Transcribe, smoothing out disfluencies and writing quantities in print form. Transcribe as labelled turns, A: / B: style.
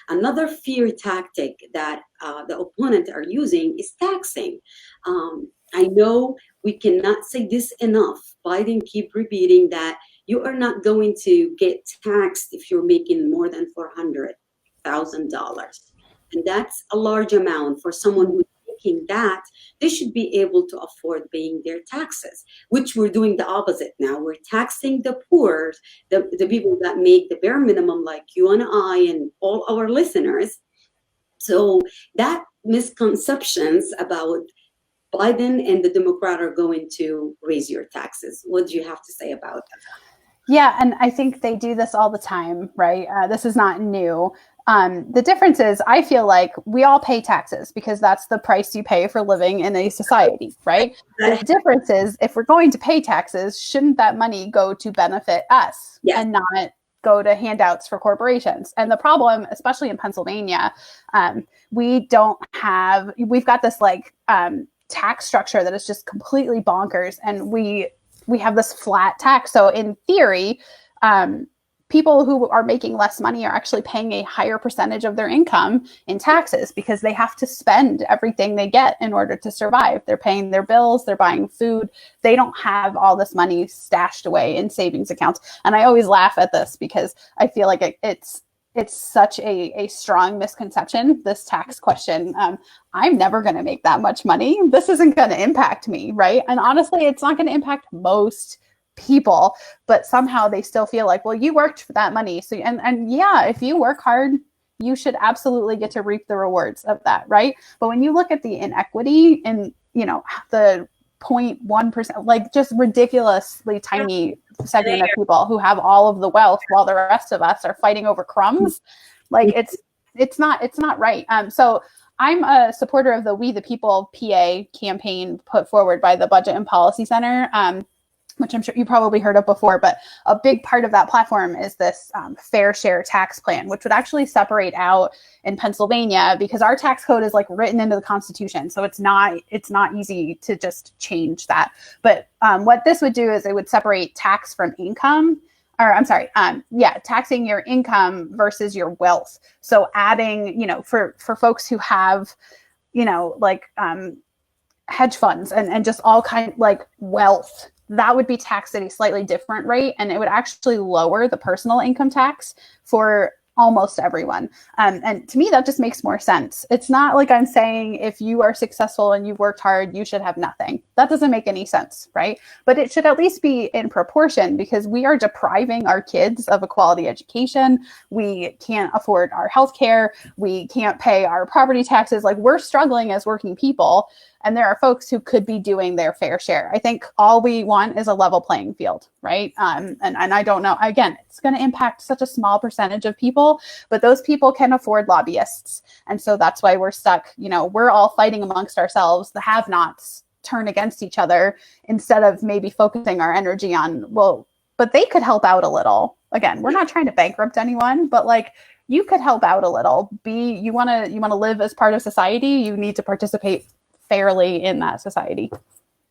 A: Another fear tactic that the opponent are using is taxing. I know we cannot say this enough. Biden keep repeating that you are not going to get taxed if you're making more than $400,000. And that's a large amount for someone who's making that. They should be able to afford paying their taxes, which we're doing the opposite now. We're taxing the poor, the people that make the bare minimum, like you and I and all our listeners. So that misconceptions about Biden and the Democrat are going to raise your taxes. What do you have to say about that?
B: Yeah, and I think they do this all the time, right? This is not new. The difference is, I feel like we all pay taxes because that's the price you pay for living in a society, right? The difference is, if we're going to pay taxes, shouldn't that money go to benefit us and not go to handouts for corporations? And the problem, especially in Pennsylvania, we've got this tax structure that is just completely bonkers, and we have this flat tax. So in theory, people who are making less money are actually paying a higher percentage of their income in taxes because they have to spend everything they get in order to survive. They're paying their bills, they're buying food. They don't have all this money stashed away in savings accounts. And I always laugh at this because I feel like it's such a strong misconception, this tax question. I'm never going to make that much money. This isn't going to impact me, right? And honestly, it's not going to impact most people, but somehow they still feel like, well, you worked for that money. So, and yeah, if you work hard, you should absolutely get to reap the rewards of that, right? But when you look at the inequity in, the 0.1%, like just ridiculously tiny segment of people who have all of the wealth while the rest of us are fighting over crumbs, like it's not right. So I'm a supporter of the We the People PA campaign put forward by the Budget and Policy Center, which I'm sure you probably heard of before, but a big part of that platform is this fair share tax plan, which would actually separate out in Pennsylvania because our tax code is written into the Constitution. So it's not easy to just change that. But what this would do is it would separate tax from income, taxing your income versus your wealth. So adding, for folks who have, hedge funds and just all wealth, that would be taxed at a slightly different rate, and it would actually lower the personal income tax for almost everyone. And to me, that just makes more sense. It's not like I'm saying if you are successful and you've worked hard, you should have nothing. That doesn't make any sense, right? But it should at least be in proportion because we are depriving our kids of a quality education. We can't afford our healthcare. We can't pay our property taxes. We're struggling as working people. And there are folks who could be doing their fair share. I think all we want is a level playing field, right? And I don't know, again, it's going to impact such a small percentage of people, but those people can afford lobbyists. And so that's why we're stuck. We're all fighting amongst ourselves. The have-nots turn against each other instead of maybe focusing our energy on, but they could help out a little. Again, we're not trying to bankrupt anyone, but you could help out a little. You want to live as part of society. You need to participate fairly in that society.